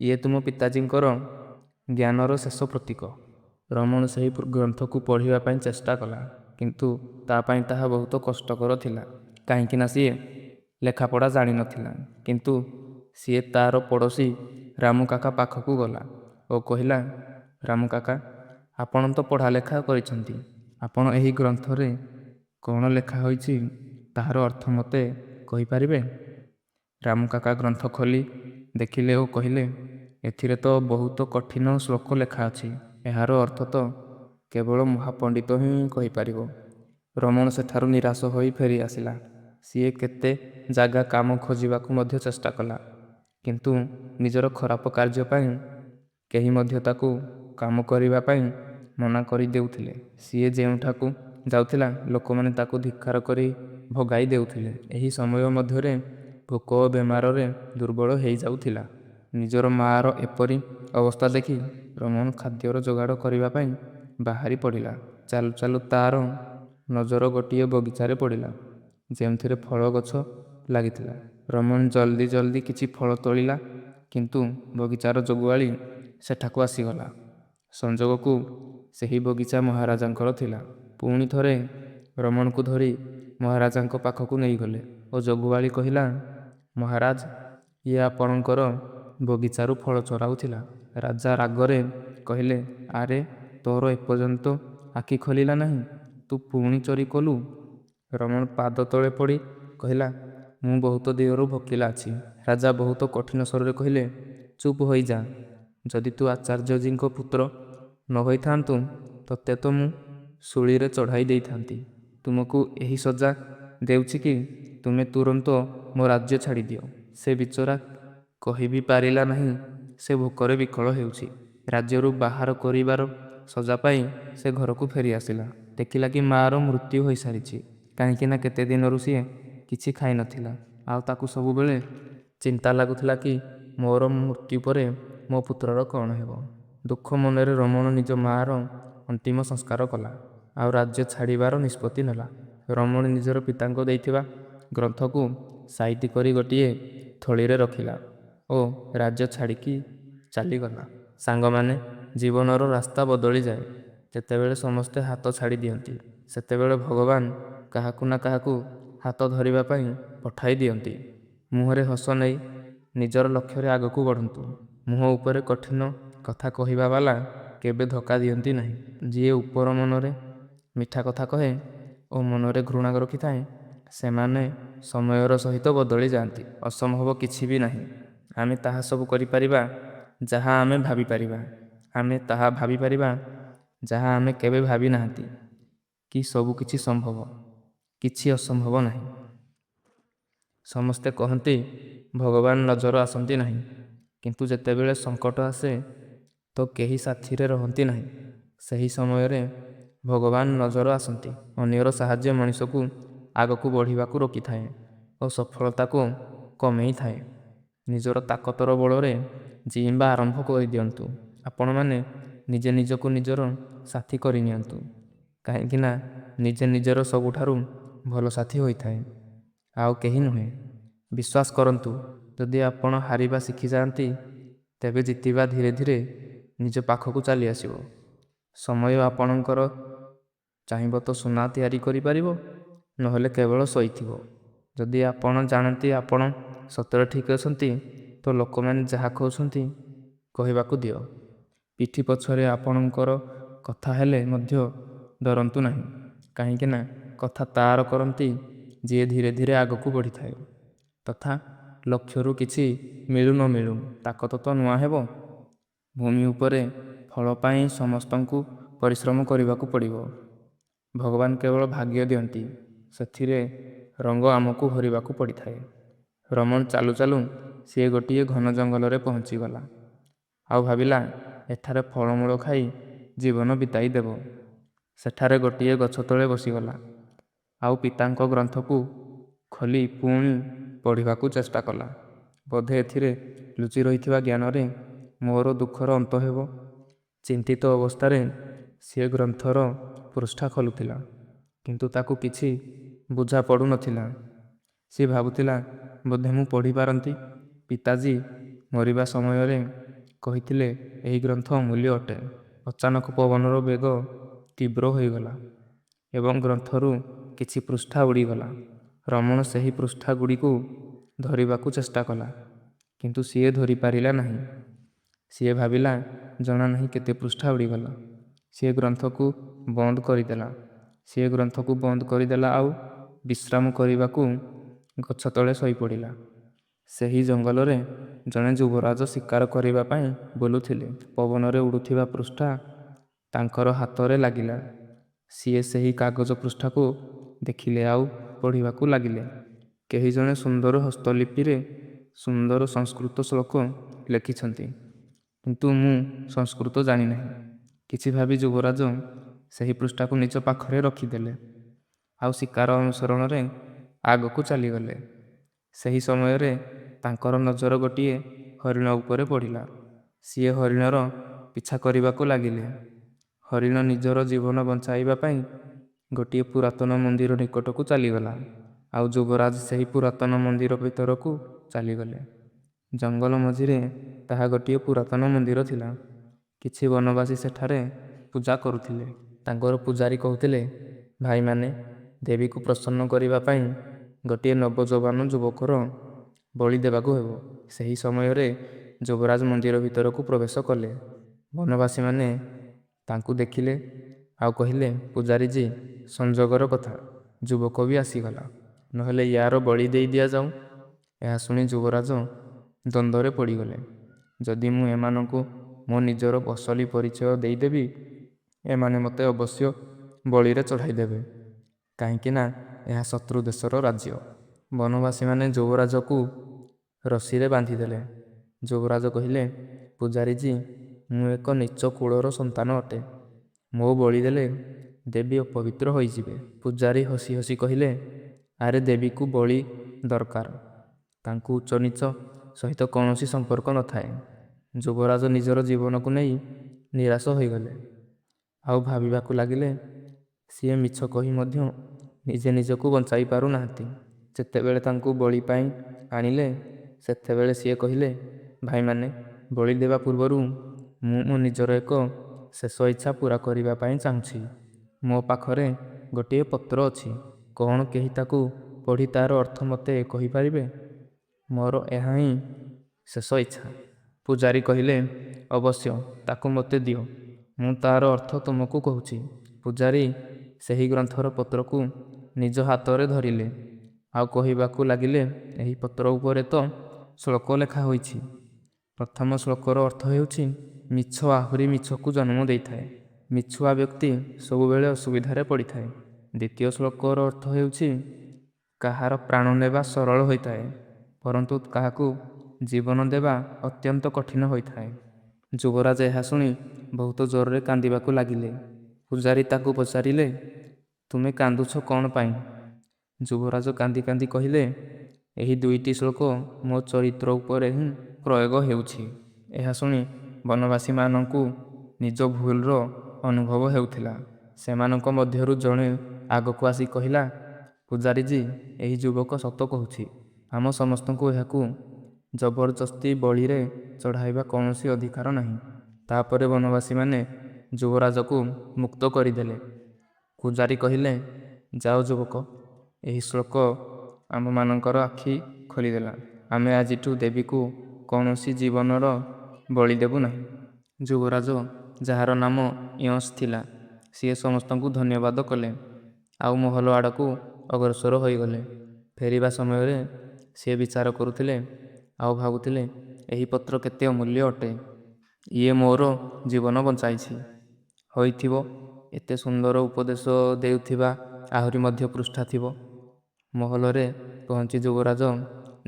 ଇଏ ତୁମ ପିତାଜୀଙ୍କର ଜ୍ଞାନର ଶେଷ ପ୍ରତୀକ। ରମଣ ସେହି ଗ୍ରନ୍ଥକୁ ପଢ଼ିବା ପାଇଁ ଚେଷ୍ଟା କଲା, କିନ୍ତୁ ତା ପାଇଁ ତାହା ବହୁତ କଷ୍ଟକର ଥିଲା, କାହିଁକିନା ସିଏ ଲେଖାପଢ଼ା ଜାଣିନଥିଲା। କିନ୍ତୁ ସିଏ ତାର ପଡ଼ୋଶୀ ରାମୁ କାକା ପାଖକୁ ଗଲା ଓ କହିଲା, ରାମୁ କାକା, ଆପଣ ତ ପଢ଼ା ଲେଖା କରିଛନ୍ତି, ଆପଣ ଏହି ଗ୍ରନ୍ଥରେ କ'ଣ ଲେଖା ହୋଇଛି ତାହାର ଅର୍ଥ ମୋତେ କହିପାରିବେ? ରାମୁ କାକା ଗ୍ରନ୍ଥ ଖୋଲି ଦେଖିଲେ ଓ କହିଲେ, ଏଥିରେ ତ ବହୁତ କଠିନ ଶ୍ଲୋକ ଲେଖା ଅଛି। ଏହାର ଅର୍ଥ ତ କେବଳ ମହାପଣ୍ଡିତ ହିଁ କହିପାରିବ। ରମଣ ସେଠାରୁ ନିରାଶ ହୋଇ ଫେରି ଆସିଲା। ସିଏ କେତେ ଜାଗା କାମ ଖୋଜିବାକୁ ମଧ୍ୟ ଚେଷ୍ଟା କଲା, କିନ୍ତୁ ନିଜର ଖରାପ କାର୍ଯ୍ୟ ପାଇଁ କେହି ମଧ୍ୟ ତାକୁ କାମ କରିବା ପାଇଁ ମନା କରିଦେଉଥିଲେ। ସିଏ ଯେଉଁଠାକୁ ଯାଉଥିଲା ଲୋକମାନେ ତାକୁ ଧିକ୍କାର କରି ଭଗାଇ ଦେଉଥିଲେ। ଏହି ସମୟ ମଧ୍ୟରେ ଭୋକ ଓ ବେମାରରେ ଦୁର୍ବଳ ହୋଇଯାଉଥିଲା। ନିଜର ମାଆର ଏପରି ଅବସ୍ଥା ଦେଖି ରମଣ ଖାଦ୍ୟର ଯୋଗାଡ଼ କରିବା ପାଇଁ ବାହାରି ପଡ଼ିଲା। ଚାଲୁ ଚାଲୁ ତାର ନଜର ଗୋଟିଏ ବଗିଚାରେ ପଡ଼ିଲା, ଯେଉଁଥିରେ ଫଳ ଗଛ ଲାଗିଥିଲା। ରମଣ ଜଲ୍ଦି ଜଲ୍ଦି କିଛି ଫଳ ତୋଳିଲା, କିନ୍ତୁ ବଗିଚାର ଜଗୁଆଳି ସେଠାକୁ ଆସିଗଲା। ସଂଯୋଗକୁ ସେହି ବଗିଚା ମହାରାଜାଙ୍କର ଥିଲା। ପୁଣି ଥରେ ରମଣକୁ ଧରି ମହାରାଜାଙ୍କ ପାଖକୁ ନେଇଗଲେ ଓ ଜଗୁଆଳି କହିଲା, ମହାରାଜ, ଇଏ ଆପଣଙ୍କର ବଗିଚାରୁ ଫଳ ଚୋରାଉଥିଲା। ରାଜା ରାଗରେ କହିଲେ, ଆରେ, ତୋର ଏପର୍ଯ୍ୟନ୍ତ ଆଖି ଖୋଲିଲା ନାହିଁ, ତୁ ପୁଣି ଚୋରି କଲୁ? ରମଣ ପାଦ ତଳେ ପଡ଼ି କହିଲା, ମୁଁ ବହୁତ ଦିନରୁ ଭୋକିଲା ଅଛି। ରାଜା ବହୁତ କଠିନ ସ୍ୱରରେ କହିଲେ, ଚୁପ୍ ହୋଇଯା। ଯଦି ତୁ ଆଚାର୍ଯ୍ୟଜୀଙ୍କ ପୁତ୍ର ନ ହୋଇଥାନ୍ତୁ, ତତେ ତ ମୁଁ ଶୂଳୀରେ ଚଢ଼ାଇ ଦେଇଥାନ୍ତି। ତୁମକୁ ଏହି ସଜା ଦେଉଛି କି ତୁମେ ତୁରନ୍ତ ମୋ ରାଜ୍ୟ ଛାଡ଼ିଦିଅ। ସେ ବିଚରା କହିବି ପାରିଲା ନାହିଁ। ସେ ଭୋକରେ ବିକଳ ହେଉଛି। ରାଜ୍ୟରୁ ବାହାର କରିବାର ସଜା ପାଇ ସେ ଘରକୁ ଫେରି ଆସିଲା। ଦେଖିଲା କି ମାଆର ମୃତ୍ୟୁ ହୋଇସାରିଛି, କାହିଁକିନା କେତେ ଦିନରୁ ସିଏ କିଛି ଖାଇନଥିଲା। ଆଉ ତାକୁ ସବୁବେଳେ ଚିନ୍ତା ଲାଗୁଥିଲା କି ମୋର ମୃତ୍ୟୁ ପରେ ମୋ ପୁତ୍ରର କ'ଣ ହେବ। ଦୁଃଖ ମନରେ ରମଣ ନିଜ ମାଆର ଅନ୍ତିମ ସଂସ୍କାର କଲା, ଆଉ ରାଜ୍ୟ ଛାଡ଼ିବାର ନିଷ୍ପତ୍ତି ନେଲା। ରମଣ ନିଜର ପିତାଙ୍କ ଦେଇଥିବା ଗ୍ରନ୍ଥକୁ ସାଇତି କରି ଗୋଟିଏ ଥଳିରେ ରଖିଲା ଓ ରାଜ୍ୟ ଛାଡ଼ିକି ଚାଲିଗଲା। ସାଙ୍ଗମାନେ, ଜୀବନର ରାସ୍ତା ବଦଳିଯାଏ। ଯେତେବେଳେ ସମସ୍ତେ ହାତ ଛାଡ଼ି ଦିଅନ୍ତି, ସେତେବେଳେ ଭଗବାନ କାହାକୁ ନା କାହାକୁ ହାତ ଧରିବା ପାଇଁ ପଠାଇ ଦିଅନ୍ତି। ମୁହଁରେ ହସ ନେଇ ନିଜର ଲକ୍ଷ୍ୟରେ ଆଗକୁ ବଢ଼ନ୍ତୁ। ମୁହଁ ଉପରେ କଠିନ କଥା କହିବା ବାଲା କେବେ ଧୋକା ଦିଅନ୍ତି ନାହିଁ। ଯିଏ ଉପର ମନରେ ମିଠା କଥା କହେ ଓ ମନରେ ଘୃଣା ରଖିଥାଏ, ସେମାନେ ସମୟର ସହିତ ବଦଳି ଯାଆନ୍ତି। ଅସମ୍ଭବ କିଛି ବି ନାହିଁ। ଆମେ ତାହା ସବୁ କରିପାରିବା ଯାହା ଆମେ ଭାବିପାରିବା। ଆମେ ତାହା ଭାବିପାରିବା ଯାହା ଆମେ କେବେ ଭାବି ନାହାନ୍ତି। କି ସବୁ କିଛି ସମ୍ଭବ, କିଛି ଅସମ୍ଭବ ନାହିଁ। ସମସ୍ତେ କହନ୍ତି ଭଗବାନ ନଜର ଆସନ୍ତି ନାହିଁ, କିନ୍ତୁ ଯେତେବେଳେ ସଙ୍କଟ ଆସେ ତ କେହି ସାଥିରେ ରହନ୍ତି ନାହିଁ। ସେହି ସମୟରେ ଭଗବାନ ନଜର ଆସନ୍ତି। ଅନ୍ୟର ସାହାଯ୍ୟ ମଣିଷକୁ ଆଗକୁ ବଢ଼ିବାକୁ ରୋକିଥାଏ ଓ ସଫଳତାକୁ କମେଇଥାଏ। ନିଜର ତାକତର ବଳରେ ଜିଇଁବା ଆରମ୍ଭ କରିଦିଅନ୍ତୁ। ଆପଣମାନେ ନିଜେ ନିଜକୁ ନିଜର ସାଥୀ କରିନିଅନ୍ତୁ, କାହିଁକିନା ନିଜେ ନିଜର ସବୁଠାରୁ ଭଲ ସାଥୀ ହୋଇଥାଏ, ଆଉ କେହି ନୁହେଁ। ବିଶ୍ୱାସ କରନ୍ତୁ, ଯଦି ଆପଣ ହାରିବା ଶିଖିଯାଆନ୍ତି, ତେବେ ଜିତିବା ଧୀରେ ଧୀରେ ନିଜ ପାଖକୁ ଚାଲି ଆସିବ। ସମୟ ଆପଣଙ୍କର ଚାହିଁବ ତ ସୁନା ତିଆରି କରିପାରିବ, ନହେଲେ କେବଳ ଶୋଇଥିବ। ଯଦି ଆପଣ ଜାଣନ୍ତି ଆପଣ ସତରେ ଠିକ୍ ଅଛନ୍ତି, ତ ଲୋକମାନେ ଯାହା କହୁଛନ୍ତି କହିବାକୁ ଦିଅ। ପିଠି ପଛରେ ଆପଣଙ୍କର କଥା ହେଲେ ମଧ୍ୟ ଡରନ୍ତୁ ନାହିଁ, କାହିଁକିନା କଥା ତାର କରନ୍ତି ଯିଏ ଧୀରେ ଧୀରେ ଆଗକୁ ବଢ଼ିଥାଏ। ତଥା ଲକ୍ଷ୍ୟରୁ କିଛି ମିଳୁ ନ ମିଳୁ ତାକତ ତ ନୂଆ ହେବ। ଭୂମି ଉପରେ ଫଳ ପାଇଁ ସମସ୍ତଙ୍କୁ ପରିଶ୍ରମ କରିବାକୁ ପଡ଼ିବ। ଭଗବାନ କେବଳ ଭାଗ୍ୟ ଦିଅନ୍ତି, ସେଥିରେ ରଙ୍ଗ ଆମକୁ ଭରିବାକୁ ପଡ଼ିଥାଏ। ରମଣ ଚାଲୁ ଚାଲୁ ସିଏ ଗୋଟିଏ ଘନ ଜଙ୍ଗଲରେ ପହଞ୍ଚିଗଲା, ଆଉ ଭାବିଲା ଏଠାରେ ଫଳମୂଳ ଖାଇ ଜୀବନ ବିତାଇ ଦେବ। ସେଠାରେ ଗୋଟିଏ ଗଛ ତଳେ ବସିଗଲା, ଆଉ ପିତାଙ୍କ ଗ୍ରନ୍ଥକୁ ଖୋଲି ପୁଣି ପଢ଼ିବାକୁ ଚେଷ୍ଟା କଲା। ବୋଧେ ଏଥିରେ ଲୁଚି ରହିଥିବା ଜ୍ଞାନରେ ମୋର ଦୁଃଖର ଅନ୍ତ ହେବ। ଚିନ୍ତିତ ଅବସ୍ଥାରେ ସିଏ ଗ୍ରନ୍ଥର ପୃଷ୍ଠା ଖୋଲୁଥିଲା, କିନ୍ତୁ ତାକୁ କିଛି ବୁଝା ପଡ଼ୁନଥିଲା। ସିଏ ଭାବୁଥିଲା, ବୋଧେ ମୁଁ ପଢ଼ିପାରନ୍ତି। ପିତାଜୀ ମରିବା ସମୟରେ କହିଥିଲେ ଏହି ଗ୍ରନ୍ଥ ଅମୂଲ୍ୟ ଅଟେ। ଅଚାନକ ପବନର ବେଗ ତୀବ୍ର ହୋଇଗଲା ଏବଂ ଗ୍ରନ୍ଥରୁ କିଛି ପୃଷ୍ଠା ଉଡ଼ିଗଲା। ରମଣ ସେହି ପୃଷ୍ଠା ଗୁଡ଼ିକୁ ଧରିବାକୁ ଚେଷ୍ଟା କଲା, କିନ୍ତୁ ସିଏ ଧରିପାରିଲା ନାହିଁ। ସିଏ ଭାବିଲା, ଜଣାନାହିଁ କେତେ ପୃଷ୍ଠା ଉଡ଼ିଗଲା। ସିଏ ଗ୍ରନ୍ଥକୁ ବନ୍ଦ କରିଦେଲା। ସିଏ ଗ୍ରନ୍ଥକୁ ବନ୍ଦ କରିଦେଲା ଆଉ ବିଶ୍ରାମ କରିବାକୁ ଗଛ ତଳେ ଶୋଇପଡ଼ିଲା। ସେହି ଜଙ୍ଗଲରେ ଜଣେ ଯୁବରାଜ ଶିକାର କରିବା ପାଇଁ ବୁଲୁଥିଲେ। ପବନରେ ଉଡ଼ୁଥିବା ପୃଷ୍ଠା ତାଙ୍କର ହାତରେ ଲାଗିଲା। ସିଏ ସେହି କାଗଜ ପୃଷ୍ଠାକୁ ଦେଖିଲେ ଆଉ ପଢ଼ିବାକୁ ଲାଗିଲେ। କେହି ଜଣେ ସୁନ୍ଦର ହସ୍ତଲିପିରେ ସୁନ୍ଦର ସଂସ୍କୃତ ଶ୍ଲୋକ ଲେଖିଛନ୍ତି, କିନ୍ତୁ ମୁଁ ସଂସ୍କୃତ ଜାଣିନାହିଁ। କିଛି ଭାବି ଯୁବରାଜ ସେହି ପୃଷ୍ଠାକୁ ନିଜ ପାଖରେ ରଖିଦେଲେ ଆଉ ଶିକାର ଅନୁସରଣରେ ଆଗକୁ ଚାଲିଗଲେ। ସେହି ସମୟରେ ତାଙ୍କର ନଜର ଗୋଟିଏ ହରିଣ ଉପରେ ପଡ଼ିଲା। ସିଏ ହରିଣର ପିଛା କରିବାକୁ ଲାଗିଲେ। ହରିଣ ନିଜର ଜୀବନ ବଞ୍ଚାଇବା ପାଇଁ ଗୋଟିଏ ପୁରାତନ ମନ୍ଦିର ନିକଟକୁ ଚାଲିଗଲା ଆଉ ଯୁବରାଜ ସେହି ପୁରାତନ ମନ୍ଦିର ଭିତରକୁ ଚାଲିଗଲେ। ଜଙ୍ଗଲ ମଝିରେ ତାହା ଗୋଟିଏ ପୁରାତନ ମନ୍ଦିର ଥିଲା। କିଛି ବନବାସୀ ସେଠାରେ ପୂଜା କରୁଥିଲେ। ତାଙ୍କର ପୂଜାରୀ କହୁଥିଲେ, ଭାଇମାନେ, ଦେବୀକୁ ପ୍ରସନ୍ନ କରିବା ପାଇଁ ଗୋଟିଏ ନବଯୌବନ ଯୁବକର ବଳି ଦେବାକୁ ହେବ। ସେହି ସମୟରେ ଯୁବରାଜ ମନ୍ଦିର ଭିତରକୁ ପ୍ରବେଶ କଲେ। ବନବାସୀମାନେ ତାଙ୍କୁ ଦେଖିଲେ ଆଉ କହିଲେ, ପୂଜାରୀଜୀ, ସଂଯୋଗର କଥା, ଯୁବକ ବି ଆସିଗଲା, ନହେଲେ ୟାର ବଳି ଦେଇ ଦିଆଯାଉ। ଏହା ଶୁଣି ଯୁବରାଜ ଦ୍ୱନ୍ଦ୍ୱରେ ପଡ଼ିଗଲେ। ଯଦି ମୁଁ ଏମାନଙ୍କୁ ମୋ ନିଜର ଅସଲି ପରିଚୟ ଦେଇଦେବି, ଏମାନେ ମୋତେ ଅବଶ୍ୟ ବଳିରେ ଚଢ଼ାଇଦେବେ, କାହିଁକି ନା ଏହା ଶତ୍ରୁ ଦେଶର ରାଜ୍ୟ। ବନବାସୀମାନେ ଯୁବରାଜକୁ ରଶିରେ ବାନ୍ଧିଦେଲେ। ଯୁବରାଜ କହିଲେ, ପୂଜାରୀଜୀ, ମୁଁ ଏକ ନୀଚ କୁଳର ସନ୍ତାନ ଅଟେ। ମୋ ବଳି ଦେଲେ ଦେବୀ ଅପବିତ୍ର ହୋଇଯିବେ। ପୂଜାରୀ ହସି ହସି କହିଲେ, ଆରେ, ଦେବୀକୁ ବଳି ଦରକାର, ତାଙ୍କୁ ଉଚ୍ଚ ନୀଚ ସହିତ କୌଣସି ସମ୍ପର୍କ ନଥାଏ। ଯୁବରାଜ ନିଜର ଜୀବନକୁ ନେଇ ନିରାଶ ହୋଇଗଲେ ଆଉ ଭାବିବାକୁ ଲାଗିଲେ, ସିଏ ମିଛ କହି ମଧ୍ୟ ନିଜେ ନିଜକୁ ବଞ୍ଚାଇ ପାରୁନାହାନ୍ତି। ଯେତେବେଳେ ତାଙ୍କୁ ବଳି ପାଇଁ ଆଣିଲେ, ସେତେବେଳେ ସିଏ କହିଲେ, ଭାଇମାନେ, ବଳି ଦେବା ପୂର୍ବରୁ ମୁଁ ମୋ ନିଜର ଏକ ଶେଷ ଇଚ୍ଛା ପୂରା କରିବା ପାଇଁ ଚାହୁଁଛି। ମୋ ପାଖରେ ଗୋଟିଏ ପତ୍ର ଅଛି। କ'ଣ କେହି ତାକୁ ପଢ଼ି ତାର ଅର୍ଥ ମୋତେ କହିପାରିବେ? ମୋର ଏହା ହିଁ ଶେଷ ଇଚ୍ଛା। ପୂଜାରୀ କହିଲେ, ଅବଶ୍ୟ, ତାକୁ ମୋତେ ଦିଅ, ମୁଁ ତାର ଅର୍ଥ ତୁମକୁ କହୁଛି। ପୂଜାରୀ ସେହି ଗ୍ରନ୍ଥର ପତ୍ରକୁ ନିଜ ହାତରେ ଧରିଲେ ଆଉ କହିବାକୁ ଲାଗିଲେ, ଏହି ପତ୍ର ଉପରେ ତ ଶ୍ଲୋକ ଲେଖା ହୋଇଛି। ପ୍ରଥମ ଶ୍ଲୋକର ଅର୍ଥ ହେଉଛି, ମିଛ ଆହୁରି ମିଛକୁ ଜନ୍ମ ଦେଇଥାଏ। ମିଛୁଆ ବ୍ୟକ୍ତି ସବୁବେଳେ ଅସୁବିଧାରେ ପଡ଼ିଥାଏ। ଦ୍ୱିତୀୟ ଶ୍ଲୋକର ଅର୍ଥ ହେଉଛି, କାହାର ପ୍ରାଣ ନେବା ସରଳ ହୋଇଥାଏ, ପରନ୍ତୁ କାହାକୁ ଜୀବନ ଦେବା ଅତ୍ୟନ୍ତ କଠିନ ହୋଇଥାଏ। ଯୁବରାଜ ଏହା ଶୁଣି ବହୁତ ଜୋରରେ କାନ୍ଦିବାକୁ ଲାଗିଲେ। ପୂଜାରୀ ତାକୁ ପଚାରିଲେ, ତୁମେ କାନ୍ଦୁଛ କ'ଣ ପାଇଁ? ଯୁବରାଜ କାନ୍ଦି କାନ୍ଦି କହିଲେ, ଏହି ଦୁଇଟି ଶ୍ଲୋକ ମୋ ଚରିତ୍ର ଉପରେ ହିଁ ପ୍ରୟୋଗ ହେଉଛି। ଏହା ଶୁଣି ବନବାସୀମାନଙ୍କୁ ନିଜ ଭୁଲର ଅନୁଭବ ହେଉଥିଲା। ସେମାନଙ୍କ ମଧ୍ୟରୁ ଜଣେ ଆଗକୁ ଆସି କହିଲା, ପୂଜାରୀଜୀ, ଏହି ଯୁବକ ସତ କହୁଛି। ଆମ ସମସ୍ତଙ୍କୁ ଏହାକୁ ଜବରଦସ୍ତି ବଳିରେ ଚଢ଼ାଇବା କୌଣସି ଅଧିକାର ନାହିଁ। ତାପରେ ବନବାସୀମାନେ ଯୁବରାଜକୁ ମୁକ୍ତ କରିଦେଲେ। ପୂଜାରୀ କହିଲେ, ଯାଅ ଯୁବକ, ଏହି ଶ୍ଲୋକ ଆମମାନଙ୍କର ଆଖି ଖୋଲିଦେଲା। ଆମେ ଆଜିଠୁ ଦେବୀକୁ କୌଣସି ଜୀବନର ବଳି ଦେବୁ ନାହିଁ। ଯୁବରାଜ, ଯାହାର ନାମ ୟଶ ଥିଲା, ସିଏ ସମସ୍ତଙ୍କୁ ଧନ୍ୟବାଦ କଲେ ଆଉ ମହଲ ଆଡ଼କୁ ଅଗ୍ରସର ହୋଇଗଲେ। ଫେରିବା ସମୟରେ ସିଏ ବିଚାର କରୁଥିଲେ ଆଉ ଭାବୁଥିଲେ, ଏହି ପତ୍ର କେତେ ଅମୂଲ୍ୟ ଅଟେ। ଇଏ ମୋର ଜୀବନ ବଞ୍ଚାଇଛି। ହୋଇଥିବ ଏତେ ସୁନ୍ଦର ଉପଦେଶ ଦେଉଥିବା ଆହୁରି ମଧ୍ୟ ପୃଷ୍ଠା ଥିବ। ମହଲରେ ପହଞ୍ଚି ଯୁବରାଜ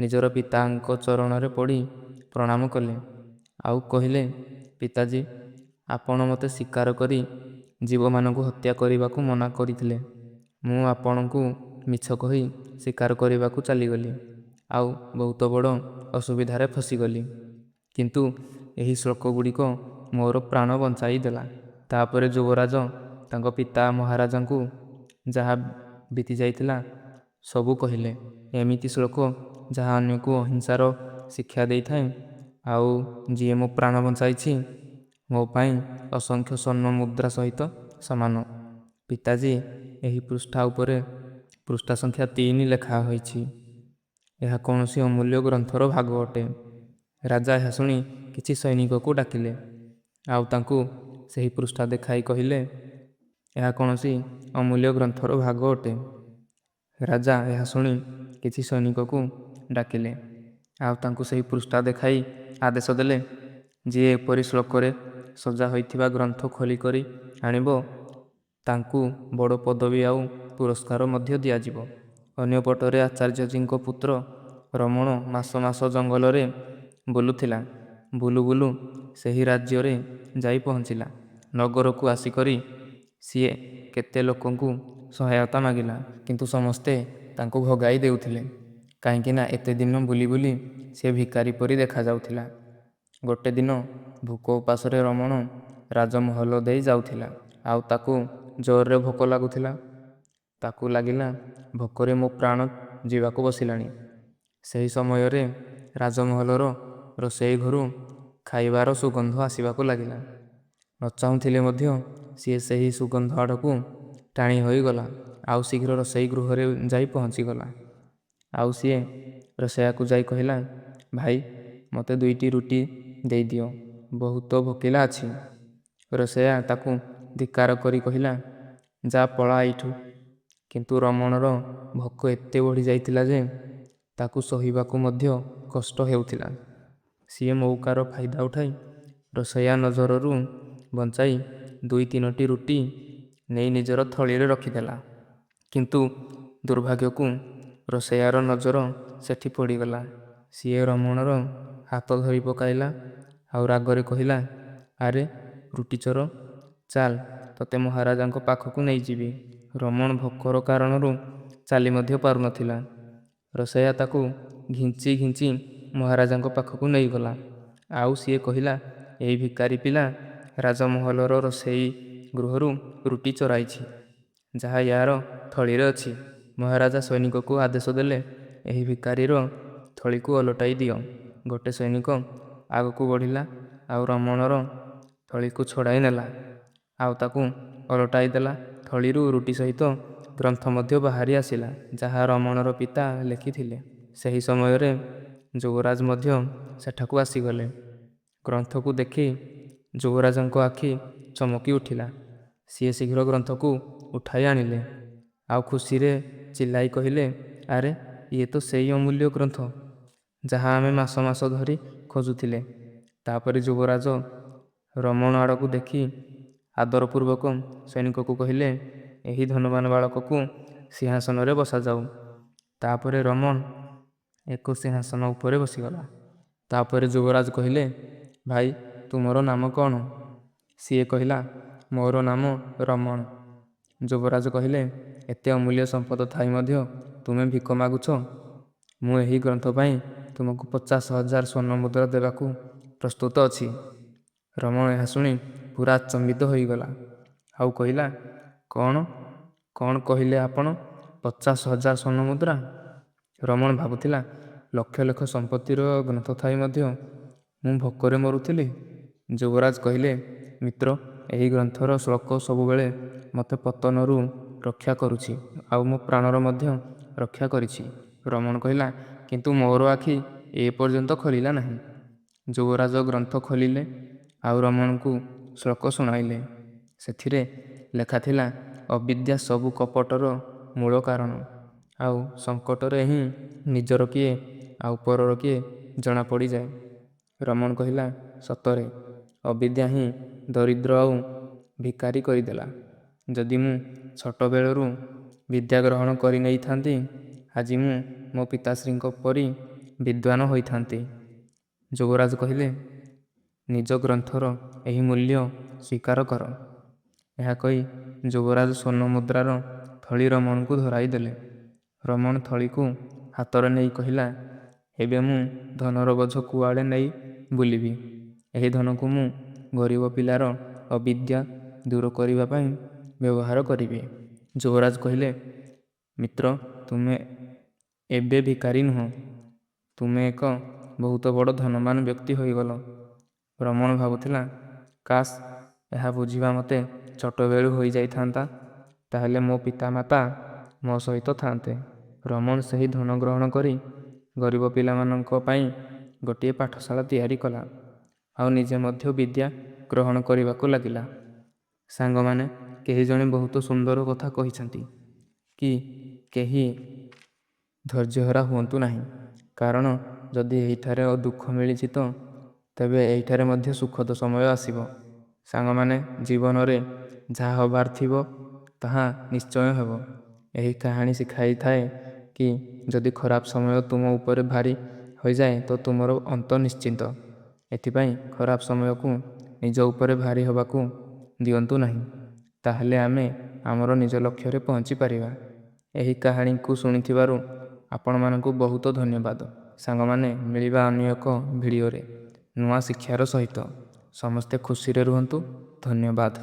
ନିଜର ପିତାଙ୍କ ଚରଣରେ ପଡ଼ି ପ୍ରଣାମ କଲେ ଆଉ କହିଲେ, ପିତାଜୀ, ଆପଣ ମୋତେ ଶିକାର କରି ଜୀବମାନଙ୍କୁ ହତ୍ୟା କରିବାକୁ ମନା କରିଥିଲେ। ମୁଁ ଆପଣଙ୍କୁ ମିଛ କହି ଶିକାର କରିବାକୁ ଚାଲିଗଲି ଆଉ ବହୁତ ବଡ଼ ଅସୁବିଧାରେ ଫସିଗଲି, କିନ୍ତୁ ଏହି ଶ୍ଲୋକ ଗୁଡ଼ିକ ମୋର ପ୍ରାଣ ବଞ୍ଚାଇ ଦେଲା। ତାପରେ ଯୁବରାଜ ତାଙ୍କ ପିତା ମହାରାଜାଙ୍କୁ ଯାହା ବିତି ଯାଇଥିଲା ସବୁ କହିଲେ। ଏମିତି ଶ୍ଲୋକ ଯାହା ଅନ୍ୟକୁ ଅହିଂସାର ଶିକ୍ଷା ଦେଇଥାଏ ଆଉ ଯିଏ ମୋ ପ୍ରାଣ ବଞ୍ଚାଇଛି, ମୋ ପାଇଁ ଅସଂଖ୍ୟ ସ୍ୱର୍ଣ୍ଣ ମୁଦ୍ରା ସହିତ ସମାନ। ପିତାଜୀ, ଏହି ପୃଷ୍ଠା ଉପରେ ପୃଷ୍ଠା ସଂଖ୍ୟା 3 ଲେଖା ହୋଇଛି। ଏହା କୌଣସି ଅମୂଲ୍ୟ ଗ୍ରନ୍ଥର ଭାଗ ଅଟେ। ରାଜା ଏହା ଶୁଣି କିଛି ସୈନିକକୁ ଡାକିଲେ ଆଉ ତାଙ୍କୁ ସେହି ପୃଷ୍ଠା ଦେଖାଇ କହିଲେ, ଏହା କୌଣସି ଅମୂଲ୍ୟ ଗ୍ରନ୍ଥର ଭାଗ ଅଟେ। ରାଜା ଏହା ଶୁଣି କିଛି ସୈନିକକୁ ଡାକିଲେ ଆଉ ତାଙ୍କୁ ସେହି ପୃଷ୍ଠା ଦେଖାଇ ଆଦେଶ ଦେଲେ, ଯିଏ ଏପରି ଶ୍ଲୋକରେ ସଜା ହୋଇଥିବା ଗ୍ରନ୍ଥ ଖୋଲି କରି ଆଣିବ ତାଙ୍କୁ ବଡ଼ ପଦବୀ ଆଉ ପୁରସ୍କାର ମଧ୍ୟ ଦିଆଯିବ। ଅନ୍ୟପଟରେ ଆଚାର୍ଯ୍ୟଜୀଙ୍କ ପୁତ୍ର ରମଣ ମାସ ମାସ ଜଙ୍ଗଲରେ ବୁଲୁଥିଲା। ବୁଲୁ ବୁଲୁ ସେହି ରାଜ୍ୟରେ ଯାଇ ପହଞ୍ଚିଲା। ନଗରକୁ ଆସିକରି ସିଏ କେତେ ଲୋକଙ୍କୁ ସହାୟତା ମାଗିଲା, କିନ୍ତୁ ସମସ୍ତେ ତାଙ୍କୁ ଭଗାଇ ଦେଉଥିଲେ, କାହିଁକିନା ଏତେ ଦିନ ବୁଲି ବୁଲି ସେ ଭିକାରୀ ପରି ଦେଖାଯାଉଥିଲା। ଗୋଟେ ଦିନ ଭୋକ ଉପାସରେ ରମଣ ରାଜମହଲ ଦେଇ ଯାଉଥିଲା, ଆଉ ତାକୁ ଜୋରରେ ଭୋକ ଲାଗୁଥିଲା। ତାକୁ ଲାଗିଲା, ଭୋକରେ ମୋ ପ୍ରାଣ ଯିବାକୁ ବସିଲାଣି। ସେହି ସମୟରେ ରାଜମହଲର ରୋଷେଇ ଘରୁ ଖାଇବାର ସୁଗନ୍ଧ ଆସିବାକୁ ଲାଗିଲା। ନ ଚାହୁଁଥିଲେ ମଧ୍ୟ ସିଏ ସେହି ସୁଗନ୍ଧ ଆଡ଼କୁ ଟାଣି ହୋଇଗଲା, ଆଉ ଶୀଘ୍ର ରୋଷେଇ ଗୃହରେ ଯାଇ ପହଞ୍ଚିଗଲା। ଆଉ ସିଏ ରୋଷେଇୟାକୁ ଯାଇ କହିଲା, ଭାଇ, ମୋତେ 2ଟି ରୁଟି ଦେଇଦିଅ, ବହୁତ ଭୋକିଲା ଅଛି। ରୋଷେଇୟା ତାକୁ ଧିକ୍କାର କରି କହିଲା, ଯା, ପଳା ଏଇଠୁ। କିନ୍ତୁ ରମଣର ଭୋକ ଏତେ ବଢ଼ି ଯାଇଥିଲା ଯେ ତାକୁ ସହିବାକୁ ମଧ୍ୟ କଷ୍ଟ ହେଉଥିଲା। ସିଏ ମଉକାର ଫାଇଦା ଉଠାଇ ରୋଷେଇୟା ନଜରରୁ ବଞ୍ଚାଇ 2-3ଟି ରୁଟି ନେଇ ନିଜର ଥଳିରେ ରଖିଦେଲା। କିନ୍ତୁ ଦୁର୍ଭାଗ୍ୟକୁ ରୋଷେଇୟାର ନଜର ସେଠି ପଡ଼ିଗଲା। ସିଏ ରମଣର ହାତ ଧରି ପକାଇଲା ଆଉ ରାଗରେ କହିଲା, ଆରେ ରୁଟି ଚୋର, ଚାଲ, ତୋତେ ମହାରାଜାଙ୍କ ପାଖକୁ ନେଇଯିବି। ରମଣ ଭୋକର କାରଣରୁ ଚାଲି ମଧ୍ୟ ପାରୁନଥିଲା। ରୋଷେଇୟା ତାକୁ ଘିଞ୍ଚି ଘିଞ୍ଚି ମହାରାଜାଙ୍କ ପାଖକୁ ନେଇଗଲା। ଆଉ ସିଏ କହିଲା, ଏଇ ଭିକାରୀ ପିଲା ରାଜମହଲର ରୋଷେଇ ଗୃହରୁ ରୁଟି ଚୋରାଇଛି, ଯାହା ୟାର ଥଳିରେ ଅଛି। ମହାରାଜା ସୈନିକକୁ ଆଦେଶ ଦେଲେ, ଏହି ଭିକାରୀର ଥଳିକୁ ଓଲଟାଇ ଦିଅ। ଗୋଟେ ସୈନିକ ଆଗକୁ ବଢ଼ିଲା ଆଉ ରମଣର ଥଳିକୁ ଛଡ଼ାଇ ନେଲା, ଆଉ ତାକୁ ଓଲଟାଇ ଦେଲା। ଥଳିରୁ ରୁଟି ସହିତ ଗ୍ରନ୍ଥ ମଧ୍ୟ ବାହାରି ଆସିଲା, ଯାହା ରମଣର ପିତା ଲେଖିଥିଲେ। ସେହି ସମୟରେ ଯୁବରାଜ ମଧ୍ୟ ସେଠାକୁ ଆସିଗଲେ। ଗ୍ରନ୍ଥକୁ ଦେଖି ଯୁବରାଜଙ୍କ ଆଖି ଚମକି ଉଠିଲା। ସିଏ ଶୀଘ୍ର ଗ୍ରନ୍ଥକୁ ଉଠାଇ ଆଣିଲେ, ଆଉ ଖୁସିରେ ଚିଲ୍ଲାଇ କହିଲେ, ଆରେ, ଇଏ ତ ସେଇ ଅମୂଲ୍ୟ ଗ୍ରନ୍ଥ ଯାହା ଆମେ ମାସ ମାସ ଧରି ଖୋଜୁଥିଲେ। ତାପରେ ଯୁବରାଜ ରମଣ ଆଡ଼କୁ ଦେଖି ଆଦରପୂର୍ବକ ସୈନିକକୁ କହିଲେ, ଏହି ଧନବାନ ବାଳକକୁ ସିଂହାସନରେ ବସାଯାଉ। ତାପରେ ରମଣ ଏକ ସିଂହାସନ ଉପରେ ବସିଗଲା। ତାପରେ ଯୁବରାଜ କହିଲେ, ଭାଇ, ତୁମର ନାମ କ'ଣ? ସିଏ କହିଲା, ମୋର ନାମ ରମଣ। ଯୁବରାଜ କହିଲେ, ଏତେ ଅମୂଲ୍ୟ ସମ୍ପଦ ଥାଇ ମଧ୍ୟ ତୁମେ ଭିକ ମାଗୁଛ? ମୁଁ ଏହି ଗ୍ରନ୍ଥ ପାଇଁ ତୁମକୁ 50,000 ସ୍ୱର୍ଣ୍ଣ ମୁଦ୍ରା ଦେବାକୁ ପ୍ରସ୍ତୁତ ଅଛି। ରମଣ ଏହା ଶୁଣି ପୁରା ଆଚମ୍ବିତ ହୋଇଗଲା, ଆଉ କହିଲା, କ'ଣ କ'ଣ କହିଲେ ଆପଣ? 50,000 ସ୍ୱର୍ଣ୍ଣ ମୁଦ୍ରା? ରମଣ ଭାବୁଥିଲା, ଲକ୍ଷ ଲକ୍ଷ ସମ୍ପତ୍ତିର ଗ୍ରନ୍ଥ ଥାଇ ମଧ୍ୟ ମୁଁ ଭୋକରେ ମରୁଥିଲି। ଯୁବରାଜ କହିଲେ, ମିତ୍ର, ଏହି ଗ୍ରନ୍ଥର ଶ୍ଲୋକ ସବୁବେଳେ ମୋତେ ପତନରୁ ରକ୍ଷା କରୁଛି, ଆଉ ମୋ ପ୍ରାଣର ମଧ୍ୟ ରକ୍ଷା କରିଛି। ରମଣ କହିଲା, କିନ୍ତୁ ମୋର ଆଖି ଏ ପର୍ଯ୍ୟନ୍ତ ଖୋଲିଲା ନାହିଁ। ଯୁବରାଜ ଗ୍ରନ୍ଥ ଖୋଲିଲେ ଆଉ ରମଣଙ୍କୁ ଶ୍ଲୋକ ଶୁଣାଇଲେ। ସେଥିରେ ଲେଖାଥିଲା, ଅବିଦ୍ୟା ସବୁ କପଟର ମୂଳ କାରଣ, ଆଉ ସଙ୍କଟରେ ହିଁ ନିଜର କିଏ ଆଉ ପରର କିଏ ଜଣାପଡ଼ିଯାଏ। ରମଣ କହିଲା, ସତରେ, ଅବିଦ୍ୟା ହିଁ ଦରିଦ୍ର ଆଉ ଭିକାରୀ କରିଦେଲା। ଯଦି ମୁଁ ଛୋଟବେଳରୁ ବିଦ୍ୟା ଗ୍ରହଣ କରି ନେଇଥାନ୍ତି, ଆଜି ମୁଁ ମୋ ପିତାଶ୍ରୀଙ୍କ ପରି ବିଦ୍ୱାନ ହୋଇଥାନ୍ତି। ଯୁବରାଜ କହିଲେ, ନିଜ ଗ୍ରନ୍ଥର ଏହି ମୂଲ୍ୟ ସ୍ୱୀକାର କର। ଏହା କହି ଯୁବରାଜ ସ୍ୱର୍ଣ୍ଣ ମୁଦ୍ରାର ଥଳି ରମଣକୁ ଧରାଇ ଦେଲେ। ରମଣ ଥଳିକୁ ହାତରେ ନେଇ କହିଲା, ଏବେ ମୁଁ ଧନର ବୋଝ କୁଆଡ଼େ ନେଇ ବୁଲିବି। ଏହି ଧନକୁ ମୁଁ ଗରିବ ପିଲାର ଅବିଦ୍ୟା ଦୂର କରିବା ପାଇଁ ବ୍ୟବହାର କରିବି। ଯୁବରାଜ କହିଲେ, ମିତ୍ର, ତୁମେ ଏବେ ଭିକାରୀ ନୁହଁ, ତୁମେ ଏକ ବହୁତ ବଡ଼ ଧନବାନ ବ୍ୟକ୍ତି ହୋଇଗଲ। ରମଣ ଭାବୁଥିଲା, କାଶ ଏହା ବୁଝିବା ମୋତେ ଛୋଟବେଳୁ ହୋଇଯାଇଥାନ୍ତା, ତାହେଲେ ମୋ ପିତାମାତା ମୋ ସହିତ ଥାନ୍ତେ। ରମଣ ସେହି ଧନ ଗ୍ରହଣ କରି ଗରିବ ପିଲାମାନଙ୍କ ପାଇଁ ଗୋଟିଏ ପାଠଶାଳା ତିଆରି କଲା, ଆଉ ନିଜେ ମଧ୍ୟ ବିଦ୍ୟା ଗ୍ରହଣ କରିବାକୁ ଲାଗିଲା। ସାଙ୍ଗମାନେ, କେହି ଜଣେ ବହୁତ ସୁନ୍ଦର କଥା କହିଛନ୍ତି କି କେହି ଧୈର୍ଯ୍ୟହରା ହୁଅନ୍ତୁ ନାହିଁ, କାରଣ ଯଦି ଏହିଠାରେ ଦୁଃଖ ମିଳିଛି ତ ତେବେ ଏହିଠାରେ ମଧ୍ୟ ସୁଖଦ ସମୟ ଆସିବ। ସାଙ୍ଗମାନେ, ଜୀବନରେ ଯାହା ହେବାର ଥିବ ତାହା ନିଶ୍ଚୟ ହେବ। ଏହି କାହାଣୀ ଶିଖାଇଥାଏ କି ଯଦି ଖରାପ ସମୟ ତୁମ ଉପରେ ଭାରି ହୋଇଯାଏ ତ ତୁମର ଅନ୍ତ ନିଶ୍ଚିନ୍ତ। ଏଥିପାଇଁ ଖରାପ ସମୟକୁ ନିଜ ଉପରେ ଭାରି ହେବାକୁ ଦିଅନ୍ତୁ ନାହିଁ। ତାହେଲେ ଆମେ ଆମର ନିଜ ଲକ୍ଷ୍ୟରେ ପହଞ୍ଚି ପାରିବା। ଏହି କାହାଣୀକୁ ଶୁଣିଥିବାରୁ ଆପଣମାନଙ୍କୁ ବହୁତ ଧନ୍ୟବାଦ। ସାଙ୍ଗମାନେ, ମିଳିବା ଅନ୍ୟ ଏକ ଭିଡ଼ିଓରେ ନୂଆ ଶିକ୍ଷାର ସହିତ। ସମସ୍ତେ ଖୁସିରେ ରୁହନ୍ତୁ। ଧନ୍ୟବାଦ।